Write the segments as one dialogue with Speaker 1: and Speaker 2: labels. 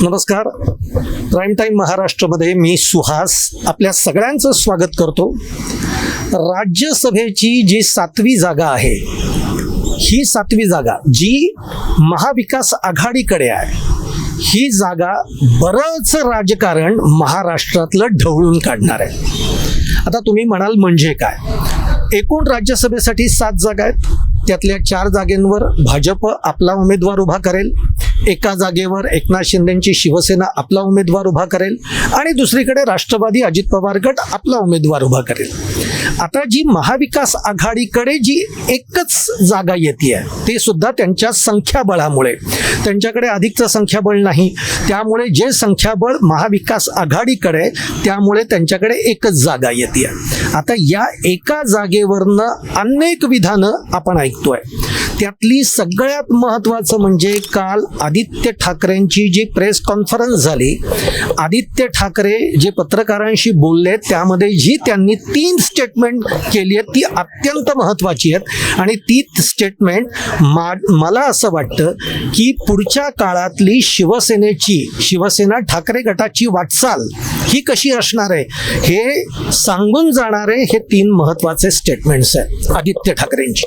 Speaker 1: नमस्कार. Prime time महाराष्ट्रामध्ये मी सुहास आपल्या सगळ्यांचं स्वागत करतो. राज्यसभेची जी 7वी जागा आहे, ही 7वी जागा जी महाविकास आघाडीकडे आहे, ही जागा बरंच राजकारण महाराष्ट्रातलं ढवळून काढणार आहे. आता तुम्ही म्हणाल म्हणजे काय, एकूण राज्यसभेसाठी 7 जागा आहेत, त्यातल्या 4 जागेंवर भाजप आपला उमेदवार उभा करेल, एका जागेवर एकनाथ शिंदेची शिवसेना आपला उमेदवार उभा करेल आणि दुसरीकडे राष्ट्रवादी अजित पवार गट आपला उमेदवार उभा करेल. आता जी महाविकास आघाडीकडे जी एकच जागा येते ते सुद्धा त्यांच्या संख्याबळामुळे, त्यांच्याकडे अधिकचं संख्याबळ नाही, त्यामुळे जे संख्याबळ महाविकास आघाडीकडे त्यामुळे त्यांच्याकडे एकच जागा येते. आता या एका जागेवरनं अनेक विधानं आपण ऐकतोय. त्यातली सगळ्यात महत्त्वाचं म्हणजे काल आदित्य ठाकरेंची जी प्रेस कॉन्फरन्स झाली, आदित्य ठाकरे जे पत्रकारांशी बोलले त्यामध्ये जी त्यांनी 3 स्टेटमेंट केली आहेत ती अत्यंत महत्त्वाची आहेत. आणि ती स्टेटमेंट मला असं वाटतं की पुढच्या काळातली शिवसेना ठाकरे गटाची वाटचाल ही कशी असणार आहे हे सांगून जाणारे हे 3 महत्त्वाचे स्टेटमेंट्स आहेत आदित्य ठाकरेंची.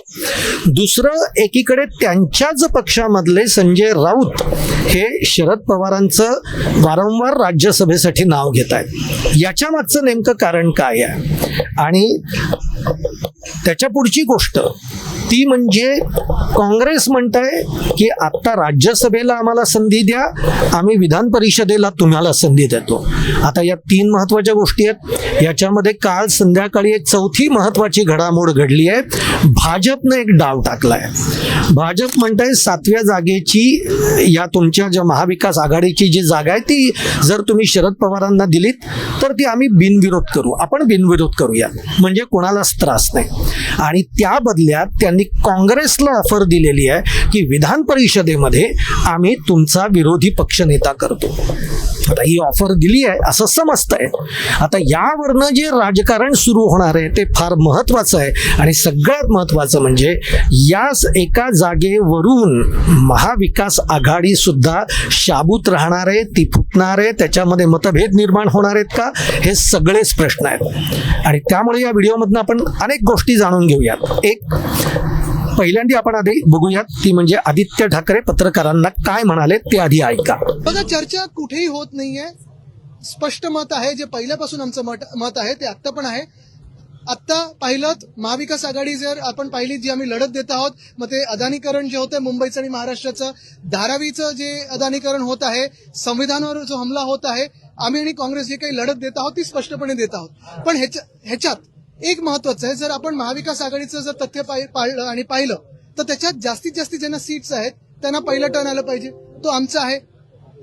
Speaker 1: दुसरं, एकीकडे त्यांच्याच पक्षामधले संजय राऊत हे शरद पवारांचं वारंवार राज्यसभेसाठी नाव घेत आहेत. याच्या मागचं नेमकं कारण काय आहे आणि त्याच्या पुढची गोष्ट ती म्हणजे काँग्रेस म्हणताय की आता राज्यसभेला आम्हाला संधी द्या, आम्ही विधान परिषदेला तुम्हाला संधी देतो. आता या 3 महत्त्वाच्या गोष्टी आहेत. याच्यामध्ये काल संध्याकाळी एक 4थी महत्त्वाची घडामोड घडली आहे. भाजपने एक डाव टाकलाय. भाजप म्हणताय 7व्या जागेची, या तुमच्या ज्या महाविकास आघाडीची जी जागा आहे ती जर तुम्ही शरद पवारांना दिलीत तर ती आम्ही बिनविरोध करू, आपण बिनविरोध करूया, म्हणजे कोणालाच त्रास नाही. आणि त्या बदल्यात त्यांनी काँग्रेसला ऑफर दिलेली आहे की विधान परिषदेमध्ये आम्ही तुमचा विरोधी पक्षनेता करतो. आता ही ऑफर दिली आहे असं समजतंय. आता यावरनं जे राजकारण सुरू होणार आहे ते फार महत्त्वाचं आहे. आणि सगळ्यात महत्त्वाचं म्हणजे याच एका जागेवरून महाविकास आघाडी सुद्धा शाबूत राहणार आहे, ती फुटणार आहे, त्याच्यामध्ये मतभेद निर्माण होणार आहेत का, हे सगळेच प्रश्न आहेत. आणि त्यामुळे या व्हिडिओमधनं आपण अनेक गोष्टी जाणून घेऊयात. एक पहिल्यांदा आपण आधी बघूयात ती म्हणजे आदित्य ठाकरे पत्रकारांना काय म्हणाले ते आधी ऐका.
Speaker 2: बघा, चर्चा कुठेही होत नाहीये. स्पष्ट मत आहे, जे पहिल्यापासून आमचं मत आहे ते आत्ता पण आहे. आत्ता पाहिलं महाविकास आघाडी जर आपण पाहिली जी आम्ही लढत देत आहोत, मग ते अदानीकरण जे होतंय मुंबईचं आणि महाराष्ट्राचं, धारावीचं जे अदानीकरण होत आहे, संविधानावर जो हमला होत आहे, आम्ही आणि काँग्रेस जे काही लढत देत आहोत ती स्पष्टपणे देत आहोत. पण ह्याच्यात एक महत्वाचं आहे, जर आपण महाविकास आघाडीचं जर तथ्य पाळलं आणि पाहिलं तर त्याच्यात जास्तीत जास्त ज्यांना सीट्स आहेत त्यांना पहिलं टर्न आलं पाहिजे, तो आमचा आहे.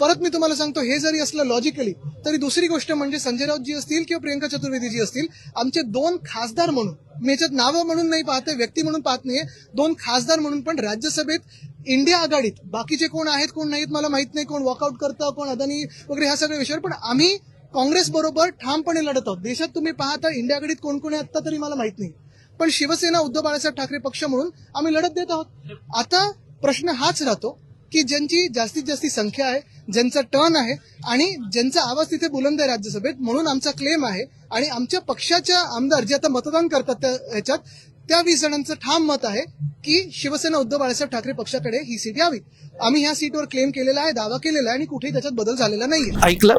Speaker 2: परत मी तुम्हाला सांगतो, हे जरी असलं लॉजिकली तरी दुसरी गोष्ट म्हणजे संजय राऊत जी असतील किंवा प्रियंका चतुर्वेदी जी असतील, आमचे 2 खासदार म्हणून, मी याच्यात नावं म्हणून नाही पाहते, व्यक्ती म्हणून पाहत नाहीये, 2 खासदार म्हणून पण राज्यसभेत इंडिया आघाडीत बाकीचे कोण आहेत कोण नाहीत मला माहित नाही, कोण वॉकआउट करतं, कोण अदानी वगैरे, ह्या सगळ्या विषयावर, पण आम्ही काँग्रेस बरोबर ठामपणे लढत आहोत. देशात तुम्ही पाहता इंडिया आघाडीत कोण कोण आहे आत्ता तरी मला माहित नाही, पण शिवसेना उद्धव बाळासाहेब ठाकरे पक्ष म्हणून आम्ही लढत देत आहोत. आता प्रश्न हाच राहतो की ज्यांची जास्तीत जास्त संख्या आहे, ज्यांचा टर्न आहे आणि ज्यांचा आवाज तिथे बुलंद आहे राज्यसभेत, म्हणून आमचा क्लेम आहे. आणि आमच्या पक्षाच्या आमदार जे आता मतदान करतात त्या ह्याच्यात, त्या 20 जणांचं ठाम मत आहे की शिवसेना उद्धव बाळासाहेब ठाकरे पक्षाकडे ही सीट यावी. आम्ही ह्या सीटवर क्लेम केलेला आहे, दावा केलेला आहे आणि कुठेही त्याच्यात बदल झालेला नाहीये.
Speaker 1: ऐकलं.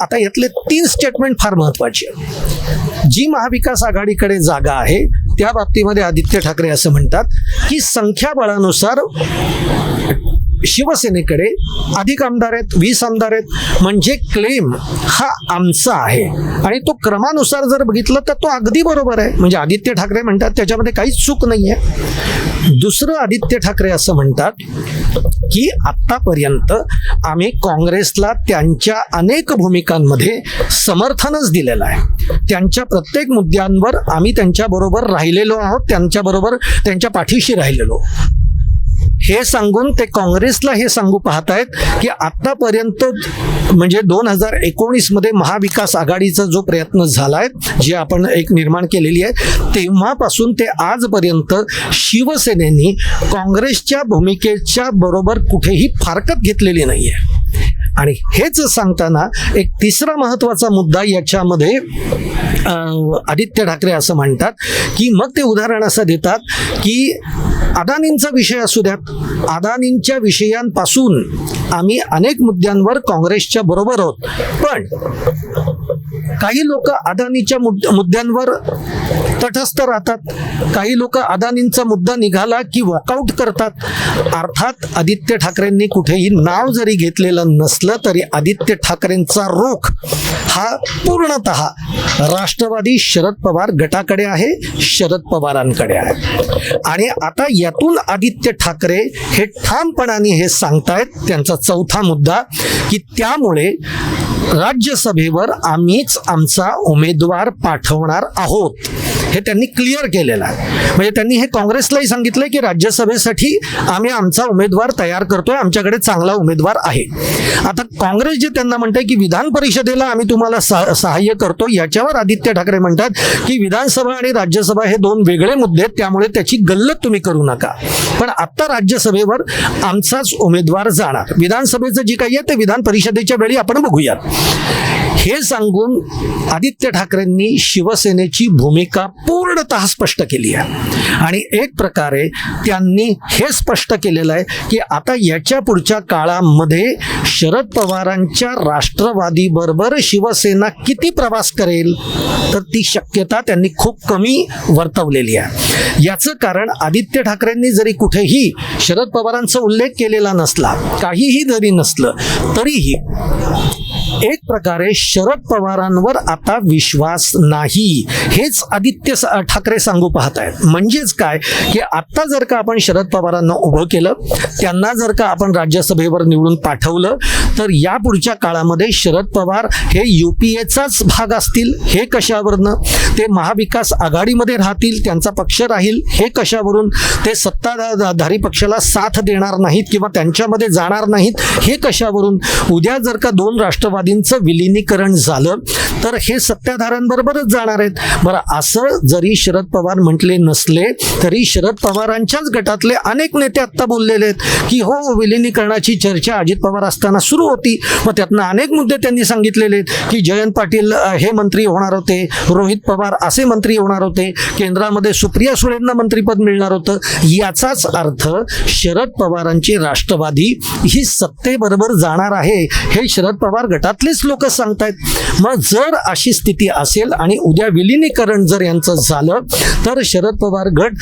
Speaker 1: आता यातले 3 स्टेटमेंट फार महत्वाची आहे. जी महाविकास आघाडीकडे जागा आहे त्या बाबतीमध्ये आदित्य ठाकरे असं म्हणतात की संख्याबळानुसार शिवसेनेकडे अधिक आमदार आहेत, 20 आमदार आहेत, म्हणजे क्लेम हा आमचा आहे. आणि तो क्रमानुसार जर बघितलं तर तो अगदी बरोबर आहे, म्हणजे आदित्य ठाकरे म्हणतात त्याच्यामध्ये काहीच चूक नाही आहे. दुसरं, आदित्य ठाकरे असं म्हणतात की आत्तापर्यंत आम्ही काँग्रेसला त्यांच्या अनेक भूमिकांमध्ये समर्थनच दिलेलं आहे, त्यांच्या प्रत्येक मुद्द्यांवर आम्ही त्यांच्याबरोबर राहिलेलो आहोत, त्यांच्याबरोबर त्यांच्या पाठीशी राहिलेलो. हे सांगून ते काँग्रेसला हे सांगू पाहतायत की आतापर्यंत म्हणजे 2019 मध्ये महाविकास आघाडीचा जो प्रयत्न झालाय, जे आपण एक निर्माण केलेली आहे, तेव्हापासून ते आजपर्यंत शिवसेनेने काँग्रेसच्या भूमिकेच्या बरोबर कुठेही फारकत घेतलेली नाहीये. आणि हेच सांगताना एक तिसरा महत्त्वाचा मुद्दा याच्यामध्ये आदित्य ठाकरे असं म्हणतात की मग ते उदाहरण असं देतात की अदानींचा विषय असू द्यात, अदानींच्या विषयांपासून आम्ही अनेक मुद्द्यांवर काँग्रेसच्या बरोबर आहोत, पण काही लोक अदानीच्या मुद्द्यांवर तटस्थ राहतात, काही लोक अदानींचा मुद्दा निघाला की वॉकआउट करतात. अर्थात आदित्य ठाकरेंनी कुठेही नाव जरी घेतलेलं नसलं तरी आदित्य ठाकरेंचा रोख हा पूर्णतः राष्ट्रवादी शरद पवार गटाकडे आहे, शरद पवारांकडे आहे. आणि आता यातून आदित्य ठाकरे हे ठामपणाने हे सांगतायत त्यांचा चौथा मुद्दा की त्यामुळे राज्यसभेवर आम्हीच आमचा उमेदवार पाठवणार आहोत, हे त्यांनी क्लिअर केलेलं आहे. म्हणजे त्यांनी हे काँग्रेसलाही सांगितलंय की राज्यसभेसाठी आम्ही आमचा उमेदवार तयार करतोय, आमच्याकडे चांगला उमेदवार आहे. आता काँग्रेस जे त्यांना म्हणतंय की विधान परिषदेला आम्ही तुम्हाला सहाय्य करतो, याच्यावर आदित्य ठाकरे म्हणतात की विधानसभा आणि राज्यसभा हे दोन वेगळे मुद्दे आहेत, त्यामुळे त्याची गल्लत तुम्ही करू नका. पण आता राज्यसभेवर आमचाच उमेदवार जाणार, विधानसभेचं जे काही आहे ते विधान परिषदेच्या वेळी आपण बघूयात. हे सांगून आदित्य ठाकरेंनी शिवसेनेची भूमिका पूर्णतः स्पष्ट केली आहे. आणि एक प्रकारे त्यांनी हे स्पष्ट केलेलं आहे की आता याच्या पुढच्या काळामध्ये शरद पवारांच्या राष्ट्रवादी बरोबर शिवसेना किती प्रवास करेल तर ती शक्यता त्यांनी खूप कमी वर्तवलेली आहे. याचं कारण आदित्य ठाकरेंनी जरी कुठेही शरद पवारांचा उल्लेख केलेला नसला, काहीही जरी नसलं तरीही एक प्रकारे शरद पवारांवर आता विश्वास नाही, हेच आदित्य ठाकरे सांगू पाहत आहेत. म्हणजेच काय की आता जर का आपण शरद पवारांना उभं केलं, त्यांना जर का आपण राज्यसभेवर निवडून पाठवलं तर या पुढच्या काळामध्ये शरद पवार हे UPAचाच भाग असतील, हे कशावरनं? ते महाविकास आघाडीमध्ये राहतील, त्यांचा पक्ष राहील, हे कशावरून? ते सत्ताधारी पक्षाला साथ देणार नाहीत किंवा त्यांच्यामध्ये जाणार नाहीत, हे कशावरून? उद्या जर का दोन राष्ट्रवादींचं विलिनीकरण झालं तर हे सत्ताधाऱ्यांबरोबरच जाणार आहेत. बरं, असं जरी शरद पवार म्हटले नसले तरी शरद पवारांच्याच गटातले अनेक नेते आत्ता बोललेले आहेत की हो, विलिनीकरणाची चर्चा अजित पवार असताना सुरू होती. मग त्यातनं अनेक मुद्दे त्यांनी सांगितलेले आहेत की जयंत पाटील हे मंत्री होणार होते, रोहित पवार असे मंत्री होणार होते, केंद्रामध्ये सुप्रिया सुळेंना मंत्रीपद मिळणार होतं. याचाच अर्थ शरद पवारांची राष्ट्रवादी ही सत्तेबरोबर जाणार आहे, हे शरद पवार गटातलेच लोक सांगतायत. मग जर अशी स्थिती असेल आणि उद्या विलिनीकरण जर यांचं झालं तर शरद पवार गट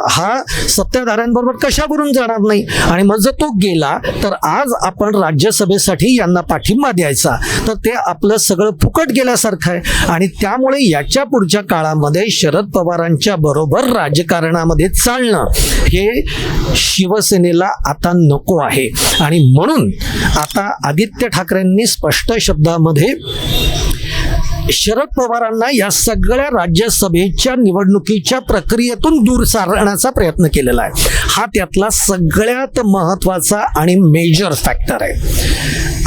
Speaker 1: हा सत्ताधाऱ्यांबरोबर कशावरून जाणार नाही? आणि मग जर तो गेला तर आज आपण राज्यसभेसाठी यांना पाठिंबा द्यायचा तर ते आपलं सगळं फुकट गेल्यासारखं आहे. आणि त्यामुळे याच्या पुढच्या काळामध्ये शरद पवारांच्या बरोबर राजकारणामध्ये चालणं हे शिवसेनेला आता नको आहे. आणि म्हणून आता आदित्य ठाकरेंनी स्पष्ट शब्दामध्ये शरद पवारांना या सगळ्या राज्यसभेच्या निवडणुकीच्या प्रक्रियेतून दूर सारण्याचा प्रयत्न केलेला आहे. हा त्यातला सगळ्यात महत्त्वाचा आणि मेजर फॅक्टर आहे.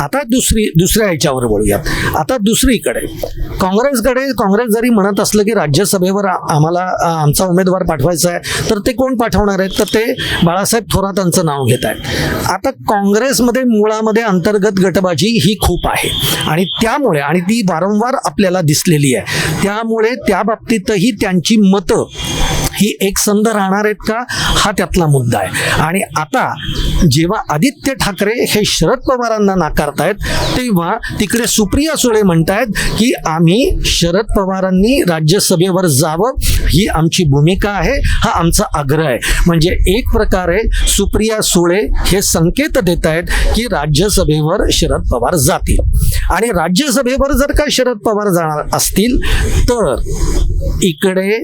Speaker 1: आता दुसऱ्या याच्यावर बोलूयात. आता दुसरीकडे काँग्रेस जरी म्हणत असलं की राज्यसभेवर आम्हाला आमचा उमेदवार पाठवायचा आहे तर ते कोण पाठवणार आहेत? तर ते बाळासाहेब थोरातांचं नाव घेत आहेत. आता काँग्रेसमध्ये मुळामध्ये अंतर्गत गटबाजी ही खूप आहे आणि त्यामुळे, आणि ती वारंवार आपल्याला दिसलेली आहे, त्यामुळे त्या बाबतीतही त्यांची मतं ही एकसंध राहणार आहेत का, हा त्यातला मुद्दा आहे. आणि आता जेव्हा आदित्य ठाकरे हे शरद पवारांना नाकारतायत तेव्हा तिकडे सुप्रिया सुळे म्हणतायत की आम्ही शरद पवारांनी राज्यसभेवर जावं ही आमची भूमिका आहे, हा आमचा आग्रह आहे. म्हणजे एक प्रकारे सुप्रिया सुळे हे संकेत देत आहेत की राज्यसभेवर शरद पवार जातील. आणि राज्यसभेवर जर का शरद पवार जाणार असतील तर इकडे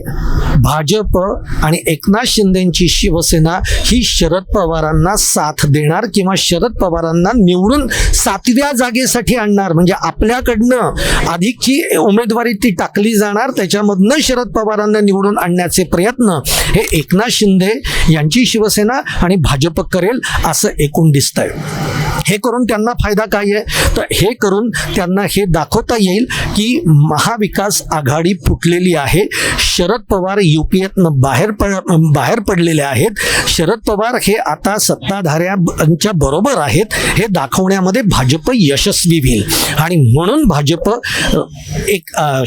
Speaker 1: भाजप आणि एकनाथ शिंदेची शिवसेना ही शरद पवारांना साथ देणार किंवा शरद पवारांना निवडून 7व्या जागेसाठी आणणार. म्हणजे आपल्याकडनं अधिकची उमेदवारी ती टाकली जाणार, त्याच्यामधनं शरद पवारांना निवडून आणण्याचे प्रयत्न हे एकनाथ शिंदे यांची शिवसेना आणि भाजप करेल असं एकूण दिसतंय. हे करून त्यांना फायदा काय आहे, तर हे करून त्यांना हे दाखवता येईल की महाविकास आघाडी फुटलेली आहे. शरद पवार युपीएतनं बाहेर पडलेले आहेत. शरद पवार हे आता सत्ताधाऱ्यांच्या बरोबर आहेत हे दाखवण्यामध्ये भाजप यशस्वी होईल. आणि म्हणून भाजप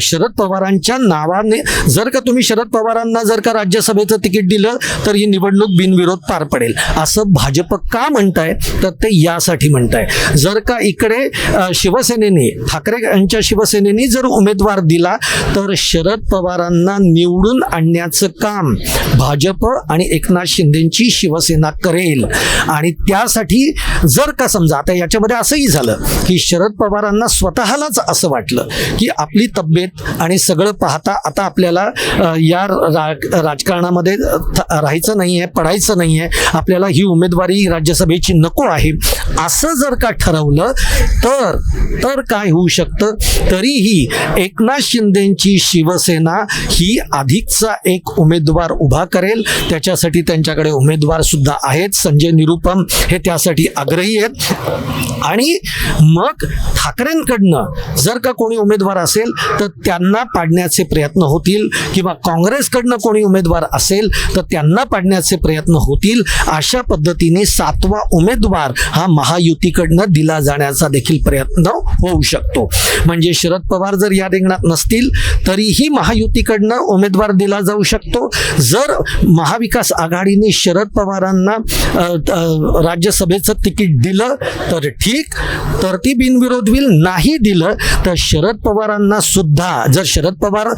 Speaker 1: शरद पवारांच्या नावाने, जर का तुम्ही शरद पवारांना जर का राज्यसभेचं तिकीट दिलं तर ही निवडणूक बिनविरोध पार पडेल असं भाजप का म्हणताय, तर ते यासाठी म्हणताय. जर का इकडे शिवसेनेने, ठाकरे यांच्या शिवसेनेने जर उमेदवार दिला तर शरद पवारांना निवडून आणण्याचं काम भाजप आणि एकनाथ शिंदेची शिवसेना करेल. आणि त्यासाठी जर का समजा आता याच्यामध्ये असंही झालं की शरद पवारांना स्वतःलाच असं वाटलं की आपली तब्येत आणि सगळं पाहता आता आपल्याला या राजकारणामध्ये राहायचं नाही आहे, पडायचं नाही आहे, आपल्याला ही उमेदवारी राज्यसभेची नको आहे, असं जर का ठरवलं तर काय होऊ शकतं, तरीही एकनाथ शिंदेची शिवसेना ही अधिकचा एक उमेदवार उभा करेल. त्याच्यासाठी त्यांच्याकडे उमेदवार सुद्धा आहेत. संजय निरुपम हे त्यासाठी आग्रही आहेत. आणि मग ठाकरेंकडनं जर का कोणी उमेदवार असेल तर त्यांना पाडण्याचे प्रयत्न होतील, किंवा काँग्रेसकडनं कोणी उमेदवार असेल तर त्यांना पाडण्याचे प्रयत्न होतील. अशा पद्धतीने 7वा उमेदवार हा महायुतीकडनं दिला जाण्याचा देखील प्रयत्न होऊ शकतो. म्हणजे शरद पवार जर या रिंगणात नसतील तरीही महायुतीकडनं उमेदवार दिला जाऊ शकतो. जर महाविकास आघाडीने शरद पवारांना राज्यसभेचं तिकीट दिलं तर ठीक, तर ती बिनविरोध होईल. नाही दिलं तर शरद पवारांना सुद्धा, जर शरद पवार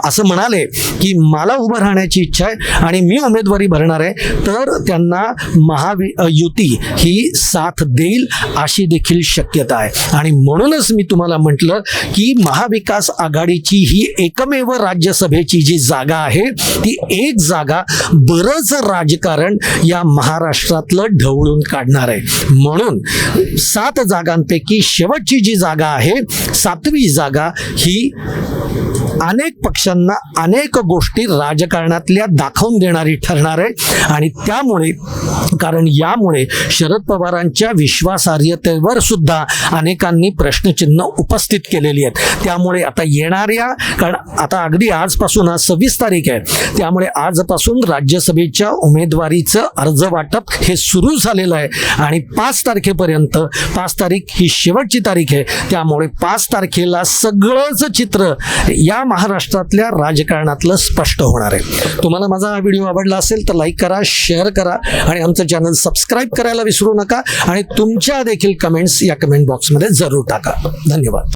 Speaker 1: असं म्हणाले की मला उभं राहण्याची इच्छा आहे आणि मी उमेदवारी भरणार आहे, तर त्यांना महायुती ही साथ देईल अशी देखील शक्यता आहे. आणि म्हणूनच मी तुम्हाला म्हटलं की महाविकास आघाडीची ही एकमेव राज्यसभेची जी जागा आहे ती एक जागा बरंच राजकारण या महाराष्ट्रातलं ढवळून काढणार आहे. म्हणून 7 जागांपैकी शेवटची जी जागा आहे, 7वी जागा ही अनेक पक्षांना अनेक गोष्टी राजकारणातल्या दाखवून देणारी ठरणार आहे. आणि त्यामुळे, कारण यामुळे शरद पवारांच्या विश्वासार्हतेवर सुद्धा अनेकांनी प्रश्नचिन्ह उपस्थित केलेली आहेत. त्यामुळे आता येणाऱ्या, कारण आता अगदी आजपासून, आज 26 तारीख आहे, त्यामुळे आजपासून राज्यसभेच्या उमेदवारीचं अर्ज वाटप हे सुरू झालेलं आहे. आणि 5 तारखेपर्यंत, 5 तारीख ही शेवटची तारीख आहे, त्यामुळे 5 तारखेला सगळंच चित्र या महाराष्ट्रातल्या राजकारणातलं स्पष्ट होणार आहे. तुम्हाला माझा हा व्हिडिओ आवडला असेल तर लाईक करा, शेअर करा आणि आमचं चॅनल सबस्क्राईब करायला विसरू नका. आणि तुमच्या देखील कमेंट्स या कमेंट बॉक्समध्ये जरूर टाका. धन्यवाद.